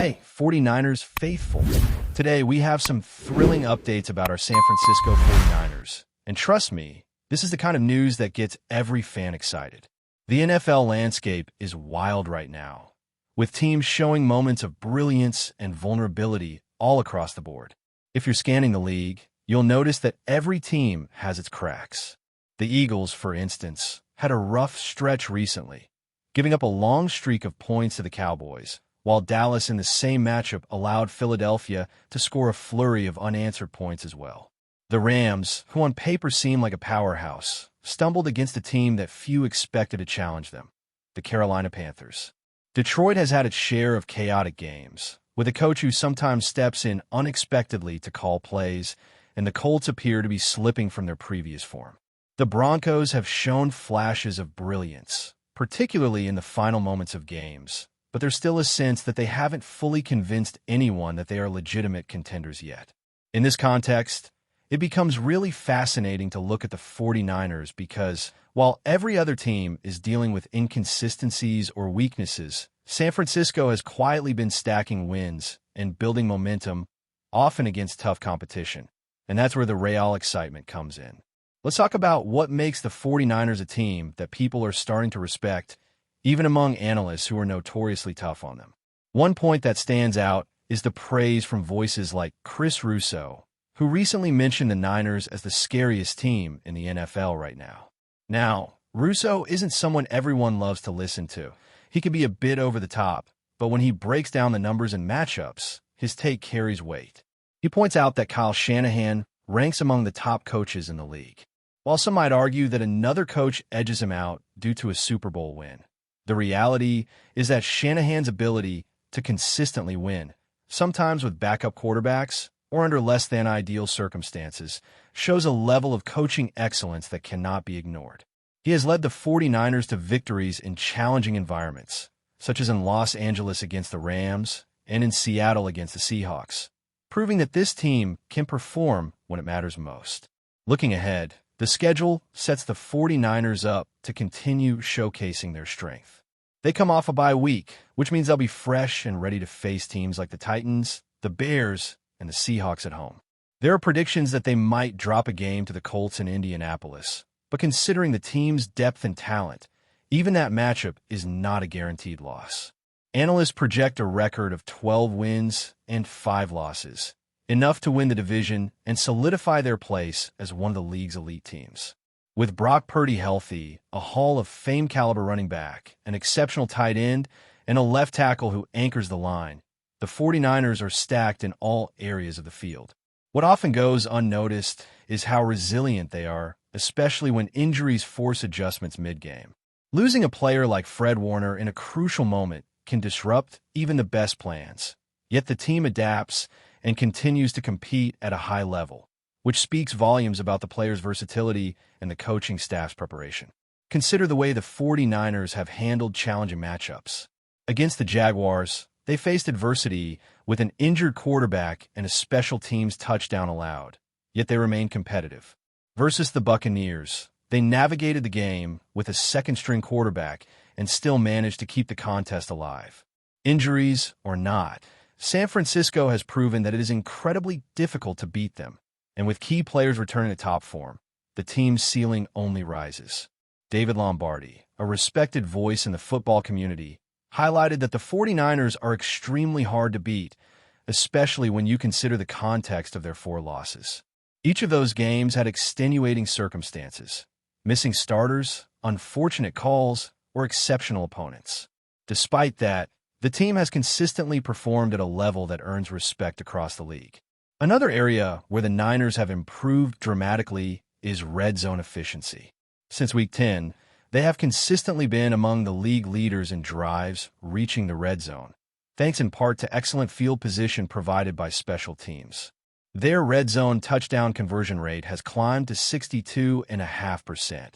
Hey, 49ers faithful. Today, we have some thrilling updates about our San Francisco 49ers. And trust me, this is the kind of news that gets every fan excited. The NFL landscape is wild right now, with teams showing moments of brilliance and vulnerability all across the board. If you're scanning the league, you'll notice that every team has its cracks. The Eagles, for instance, had a rough stretch recently, giving up a long streak of points to the Cowboys, while Dallas in the same matchup allowed Philadelphia to score a flurry of unanswered points as well. The Rams, who on paper seem like a powerhouse, stumbled against a team that few expected to challenge them, the Carolina Panthers. Detroit has had its share of chaotic games, with a coach who sometimes steps in unexpectedly to call plays, and the Colts appear to be slipping from their previous form. The Broncos have shown flashes of brilliance, particularly in the final moments of games, but there's still a sense that they haven't fully convinced anyone that they are legitimate contenders yet. In this context, it becomes really fascinating to look at the 49ers because, while every other team is dealing with inconsistencies or weaknesses, San Francisco has quietly been stacking wins and building momentum, often against tough competition. And that's where the real excitement comes in. Let's talk about what makes the 49ers a team that people are starting to respect, even among analysts who are notoriously tough on them. One point that stands out is the praise from voices like Chris Russo, who recently mentioned the Niners as the scariest team in the NFL right now. Now, Russo isn't someone everyone loves to listen to. He can be a bit over the top, but when he breaks down the numbers and matchups, his take carries weight. He points out that Kyle Shanahan ranks among the top coaches in the league, while some might argue that another coach edges him out due to a Super Bowl win. The reality is that Shanahan's ability to consistently win, sometimes with backup quarterbacks or under less than ideal circumstances, shows a level of coaching excellence that cannot be ignored. He has led the 49ers to victories in challenging environments, such as in Los Angeles against the Rams and in Seattle against the Seahawks, proving that this team can perform when it matters most. Looking ahead, the schedule sets the 49ers up to continue showcasing their strength. They come off a bye week, which means they'll be fresh and ready to face teams like the Titans, the Bears, and the Seahawks at home. There are predictions that they might drop a game to the Colts in Indianapolis, but considering the team's depth and talent, even that matchup is not a guaranteed loss. Analysts project a record of 12 wins and 5 losses, enough to win the division and solidify their place as one of the league's elite teams. With Brock Purdy healthy, a Hall of Fame caliber running back, an exceptional tight end, and a left tackle who anchors the line, the 49ers are stacked in all areas of the field. What often goes unnoticed is how resilient they are, especially when injuries force adjustments mid-game. Losing a player like Fred Warner in a crucial moment can disrupt even the best plans, yet the team adapts and continues to compete at a high level, which speaks volumes about the players' versatility and the coaching staff's preparation. Consider the way the 49ers have handled challenging matchups. Against the Jaguars, they faced adversity with an injured quarterback and a special teams touchdown allowed, yet they remained competitive. Versus the Buccaneers, they navigated the game with a second-string quarterback and still managed to keep the contest alive. Injuries or not, San Francisco has proven that it is incredibly difficult to beat them, and with key players returning to top form, the team's ceiling only rises. David Lombardi, a respected voice in the football community, highlighted that the 49ers are extremely hard to beat, especially when you consider the context of their 4 losses. Each of those games had extenuating circumstances, missing starters, unfortunate calls, or exceptional opponents. Despite that, the team has consistently performed at a level that earns respect across the league. Another area where the Niners have improved dramatically is red zone efficiency. Since Week 10, they have consistently been among the league leaders in drives reaching the red zone, thanks in part to excellent field position provided by special teams. Their red zone touchdown conversion rate has climbed to 62.5%,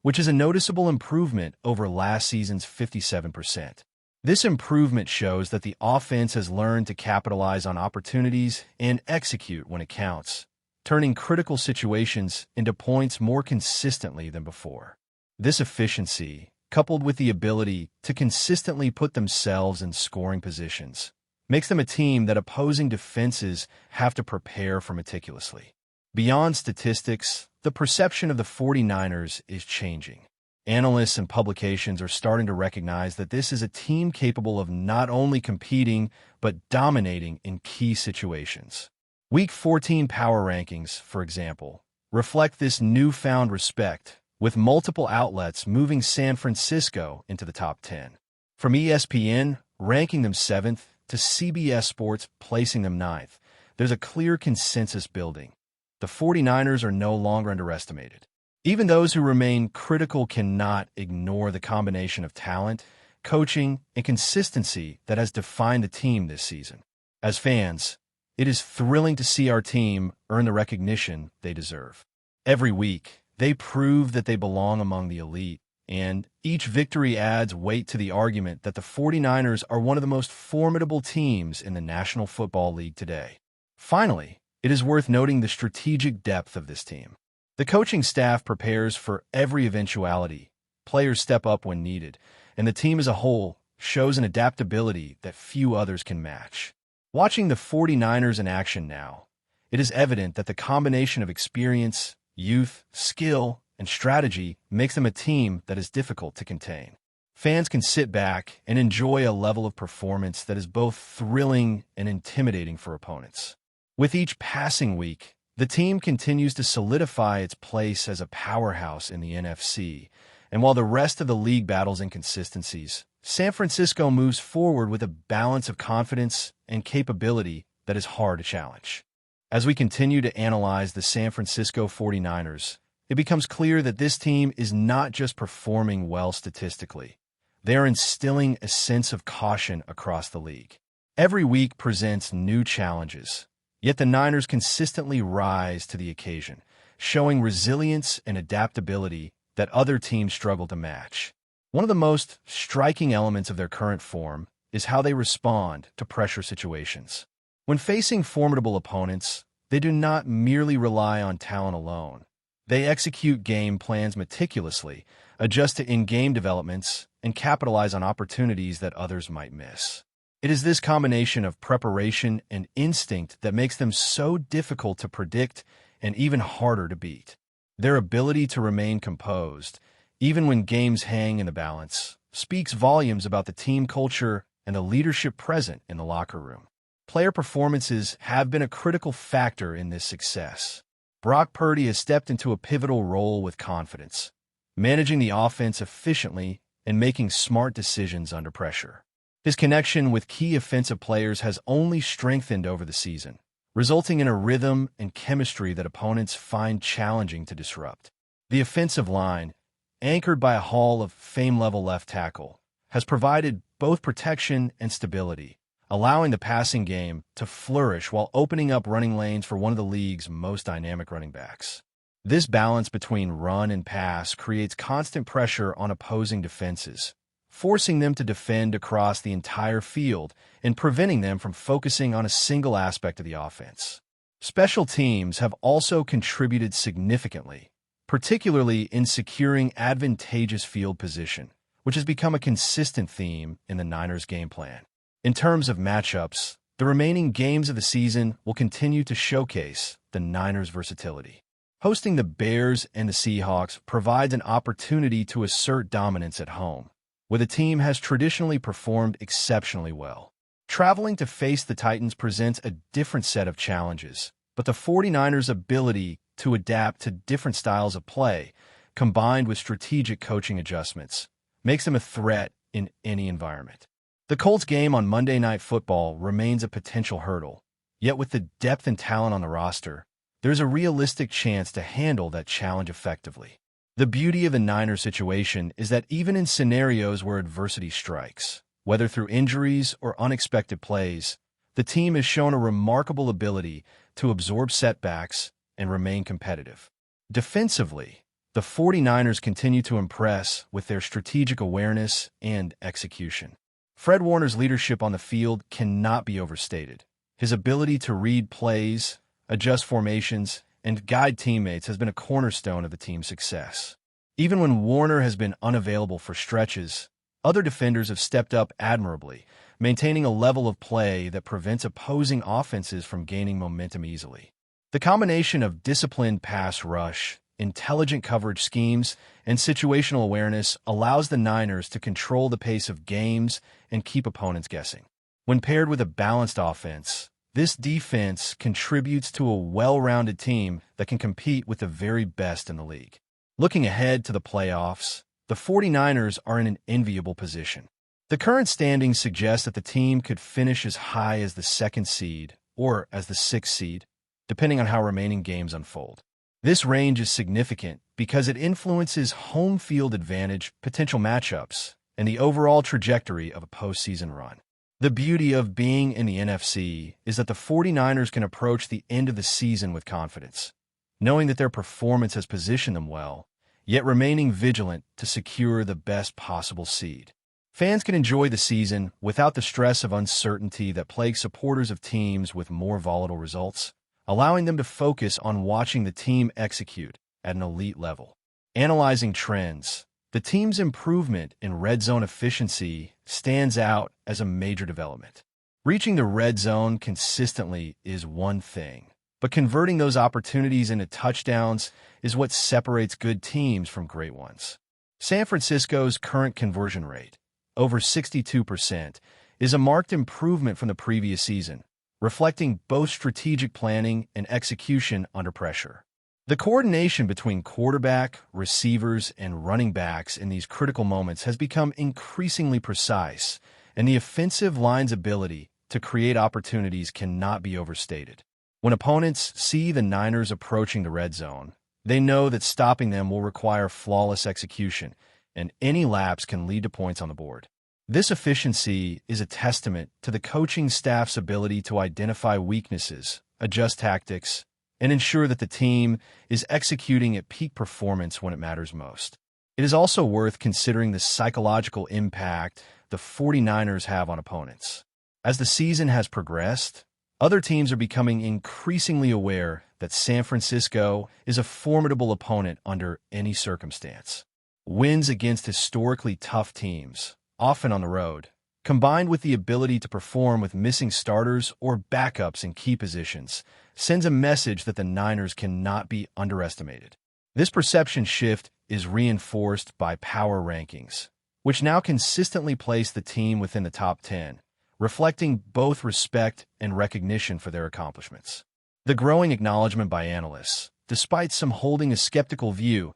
which is a noticeable improvement over last season's 57%. This improvement shows that the offense has learned to capitalize on opportunities and execute when it counts, turning critical situations into points more consistently than before. This efficiency, coupled with the ability to consistently put themselves in scoring positions, makes them a team that opposing defenses have to prepare for meticulously. Beyond statistics, the perception of the 49ers is changing. Analysts and publications are starting to recognize that this is a team capable of not only competing, but dominating in key situations. Week 14 power rankings, for example, reflect this newfound respect, with multiple outlets moving San Francisco into the top 10. From ESPN ranking them 7th to CBS Sports placing them 9th, there's a clear consensus building. The 49ers are no longer underestimated. Even those who remain critical cannot ignore the combination of talent, coaching, and consistency that has defined the team this season. As fans, it is thrilling to see our team earn the recognition they deserve. Every week, they prove that they belong among the elite, and each victory adds weight to the argument that the 49ers are one of the most formidable teams in the National Football League today. Finally, it is worth noting the strategic depth of this team. The coaching staff prepares for every eventuality, players step up when needed, and the team as a whole shows an adaptability that few others can match. Watching the 49ers in action now, it is evident that the combination of experience, youth, skill, and strategy makes them a team that is difficult to contain. Fans can sit back and enjoy a level of performance that is both thrilling and intimidating for opponents. With each passing week, the team continues to solidify its place as a powerhouse in the NFC, and while the rest of the league battles inconsistencies, San Francisco moves forward with a balance of confidence and capability that is hard to challenge. As we continue to analyze the San Francisco 49ers, it becomes clear that this team is not just performing well statistically. They are instilling a sense of caution across the league. Every week presents new challenges, yet the Niners consistently rise to the occasion, showing resilience and adaptability that other teams struggle to match. One of the most striking elements of their current form is how they respond to pressure situations. When facing formidable opponents, they do not merely rely on talent alone. They execute game plans meticulously, adjust to in-game developments, and capitalize on opportunities that others might miss. It is this combination of preparation and instinct that makes them so difficult to predict and even harder to beat. Their ability to remain composed, even when games hang in the balance, speaks volumes about the team culture and the leadership present in the locker room. Player performances have been a critical factor in this success. Brock Purdy has stepped into a pivotal role with confidence, managing the offense efficiently and making smart decisions under pressure. His connection with key offensive players has only strengthened over the season, resulting in a rhythm and chemistry that opponents find challenging to disrupt. The offensive line, anchored by a Hall of Fame-level left tackle, has provided both protection and stability, allowing the passing game to flourish while opening up running lanes for one of the league's most dynamic running backs. This balance between run and pass creates constant pressure on opposing defenses, forcing them to defend across the entire field and preventing them from focusing on a single aspect of the offense. Special teams have also contributed significantly, particularly in securing advantageous field position, which has become a consistent theme in the Niners' game plan. In terms of matchups, the remaining games of the season will continue to showcase the Niners' versatility. Hosting the Bears and the Seahawks provides an opportunity to assert dominance at home, where the team has traditionally performed exceptionally well. Traveling to face the Titans presents a different set of challenges, but the 49ers' ability to adapt to different styles of play, combined with strategic coaching adjustments, makes them a threat in any environment. The Colts game on Monday Night Football remains a potential hurdle, yet with the depth and talent on the roster, there's a realistic chance to handle that challenge effectively. The beauty of the Niners situation is that even in scenarios where adversity strikes, whether through injuries or unexpected plays, the team has shown a remarkable ability to absorb setbacks and remain competitive. Defensively, the 49ers continue to impress with their strategic awareness and execution. Fred Warner's leadership on the field cannot be overstated. His ability to read plays, adjust formations, and guide teammates has been a cornerstone of the team's success. Even when Warner has been unavailable for stretches, other defenders have stepped up admirably, maintaining a level of play that prevents opposing offenses from gaining momentum easily. The combination of disciplined pass rush, intelligent coverage schemes, and situational awareness allows the Niners to control the pace of games and keep opponents guessing. When paired with a balanced offense, this defense contributes to a well-rounded team that can compete with the very best in the league. Looking ahead to the playoffs, the 49ers are in an enviable position. The current standings suggest that the team could finish as high as the 2nd seed or as the 6th seed, depending on how remaining games unfold. This range is significant because it influences home field advantage, potential matchups, and the overall trajectory of a postseason run. The beauty of being in the NFC is that the 49ers can approach the end of the season with confidence, knowing that their performance has positioned them well, yet remaining vigilant to secure the best possible seed. Fans can enjoy the season without the stress of uncertainty that plagues supporters of teams with more volatile results, allowing them to focus on watching the team execute at an elite level. Analyzing trends, the team's improvement in red zone efficiency stands out as a major development. Reaching the red zone consistently is one thing, but converting those opportunities into touchdowns is what separates good teams from great ones. San Francisco's current conversion rate, over 62%, is a marked improvement from the previous season, reflecting both strategic planning and execution under pressure. The coordination between quarterback, receivers, and running backs in these critical moments has become increasingly precise, and the offensive line's ability to create opportunities cannot be overstated. When opponents see the Niners approaching the red zone, they know that stopping them will require flawless execution, and any lapse can lead to points on the board. This efficiency is a testament to the coaching staff's ability to identify weaknesses, adjust tactics, and ensure that the team is executing at peak performance when it matters most. It is also worth considering the psychological impact the 49ers have on opponents. As the season has progressed, other teams are becoming increasingly aware that San Francisco is a formidable opponent under any circumstance. Wins against historically tough teams, often on the road, combined with the ability to perform with missing starters or backups in key positions, sends a message that the Niners cannot be underestimated. This perception shift is reinforced by power rankings, which now consistently place the team within the top 10, reflecting both respect and recognition for their accomplishments. The growing acknowledgement by analysts, despite some holding a skeptical view,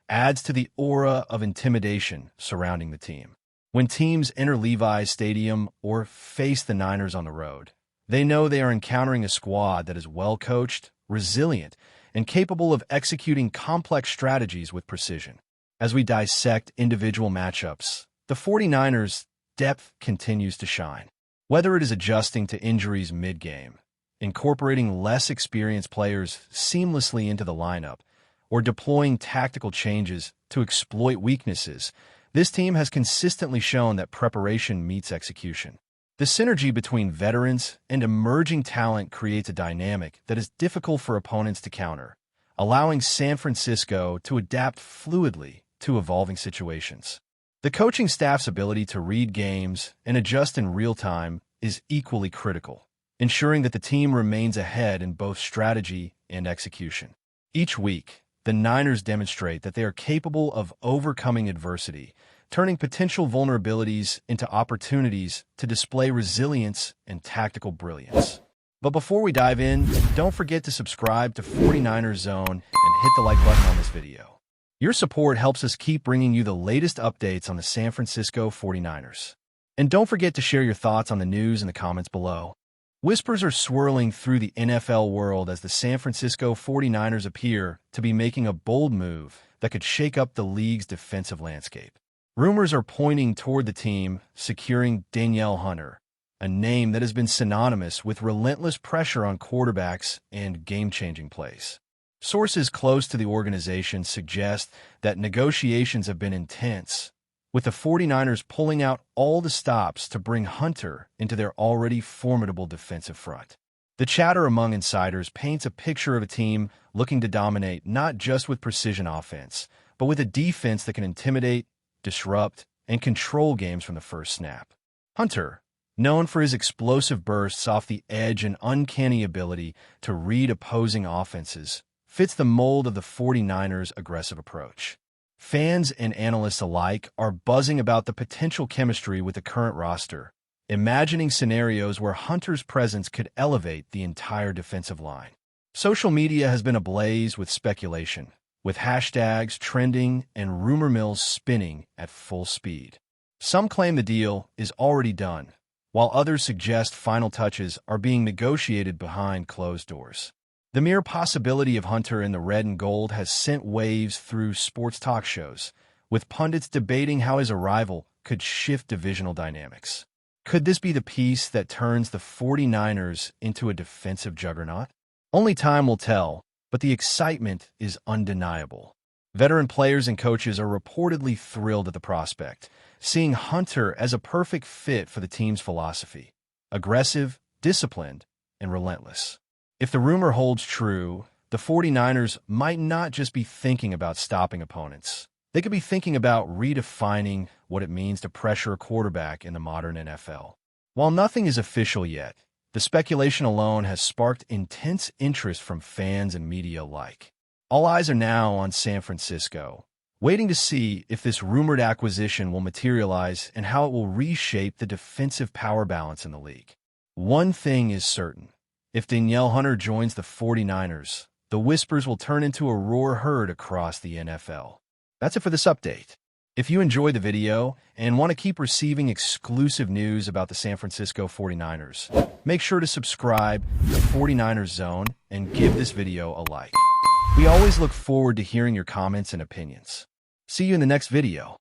adds to the aura of intimidation surrounding the team. When teams enter Levi's Stadium or face the Niners on the road, they know they are encountering a squad that is well-coached, resilient, and capable of executing complex strategies with precision. As we dissect individual matchups, the 49ers' depth continues to shine. Whether it is adjusting to injuries mid-game, incorporating less experienced players seamlessly into the lineup, or deploying tactical changes to exploit weaknesses, this team has consistently shown that preparation meets execution. The synergy between veterans and emerging talent creates a dynamic that is difficult for opponents to counter, allowing San Francisco to adapt fluidly to evolving situations. The coaching staff's ability to read games and adjust in real time is equally critical, ensuring that the team remains ahead in both strategy and execution. Each week, the Niners demonstrate that they are capable of overcoming adversity, turning potential vulnerabilities into opportunities to display resilience and tactical brilliance. But before we dive in, don't forget to subscribe to 49ers Zone and hit the like button on this video. Your support helps us keep bringing you the latest updates on the San Francisco 49ers. And don't forget to share your thoughts on the news in the comments below. Whispers are swirling through the NFL world as the San Francisco 49ers appear to be making a bold move that could shake up the league's defensive landscape. Rumors are pointing toward the team securing Danielle Hunter, a name that has been synonymous with relentless pressure on quarterbacks and game-changing plays. Sources close to the organization suggest that negotiations have been intense, with the 49ers pulling out all the stops to bring Hunter into their already formidable defensive front. The chatter among insiders paints a picture of a team looking to dominate not just with precision offense, but with a defense that can intimidate, disrupt, and control games from the first snap. Hunter, Known for his explosive bursts off the edge and uncanny ability to read opposing offenses, fits the mold of the 49ers' aggressive approach. Fans and analysts alike are buzzing about the potential chemistry with the current roster, imagining scenarios where Hunter's presence could elevate the entire defensive line. Social media has been ablaze with speculation, with hashtags trending and rumor mills spinning at full speed. Some claim the deal is already done, while others suggest final touches are being negotiated behind closed doors. The mere possibility of Hunter in the red and gold has sent waves through sports talk shows, with pundits debating how his arrival could shift divisional dynamics. Could this be the piece that turns the 49ers into a defensive juggernaut? Only time will tell, but the excitement is undeniable. Veteran players and coaches are reportedly thrilled at the prospect, seeing Hunter as a perfect fit for the team's philosophy: aggressive, disciplined, and relentless. If the rumor holds true, the 49ers might not just be thinking about stopping opponents. They could be thinking about redefining what it means to pressure a quarterback in the modern NFL. While nothing is official yet, the speculation alone has sparked intense interest from fans and media alike. All eyes are now on San Francisco, waiting to see if this rumored acquisition will materialize and how it will reshape the defensive power balance in the league. One thing is certain: if Danielle Hunter joins the 49ers, the whispers will turn into a roar heard across the NFL. That's it for this update. If you enjoyed the video and want to keep receiving exclusive news about the San Francisco 49ers, make sure to subscribe to 49ers Zone and give this video a like. We always look forward to hearing your comments and opinions. See you in the next video.